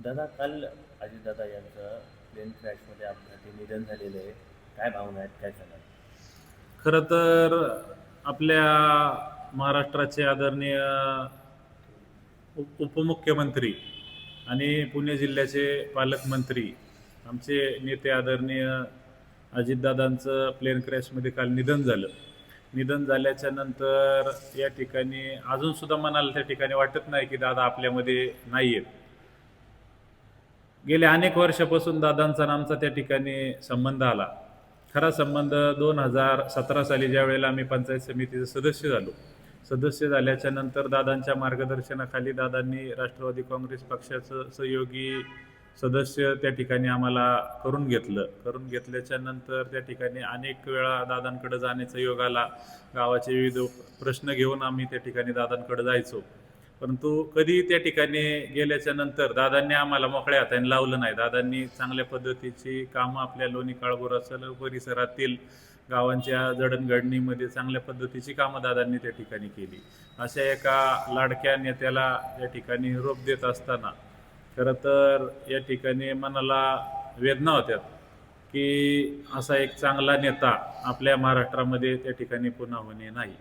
दादा, काल अजितदादा यांचं प्लेन क्रॅशमध्ये अपघाती निधन झालेलं आहे. काय भावना आहेत, काय सांगाल? खरं तर आपल्या महाराष्ट्राचे आदरणीय उपमुख्यमंत्री आणि पुणे जिल्ह्याचे पालकमंत्री आमचे नेते आदरणीय अजितदादांचं प्लेन क्रॅशमध्ये काल निधन झालं. निधन झाल्याच्या नंतर या ठिकाणी अजूनसुद्धा मनाला त्या ठिकाणी वाटत नाही की दादा आपल्यामध्ये नाही आहेत. गेल्या अनेक वर्षापासून दादांचा आणि आमचा त्या ठिकाणी संबंध आला. खरा संबंध 2017 साली ज्या वेळेला आम्ही पंचायत समितीचे सदस्य झाल्याच्या नंतर दादांच्या मार्गदर्शनाखाली दादांनी राष्ट्रवादी काँग्रेस पक्षाचं सहयोगी सदस्य त्या ठिकाणी आम्हाला करून घेतल्याच्या नंतर त्या ठिकाणी अनेक वेळा दादांकडे जाण्याचा योग आला. गावाचे विविध प्रश्न घेऊन आम्ही त्या ठिकाणी दादांकडे जायचो. परंतु कधी त्या ठिकाणी गेल्याच्या नंतर दादांनी आम्हाला मोकळ्या हाताने लावलं नाही. दादांनी चांगल्या पद्धतीची कामं आपल्या लोणी काळभोर परिसरातील गावांच्या जडणघडणीमध्ये चांगल्या पद्धतीची कामं दादांनी त्या ठिकाणी केली. अशा एका लाडक्या नेत्याला या ठिकाणी निरोप देत असताना खरं तर या ठिकाणी मनाला वेदना होत्यात की असा एक चांगला नेता आपल्या महाराष्ट्रामध्ये त्या ठिकाणी पुन्हा होणे नाही.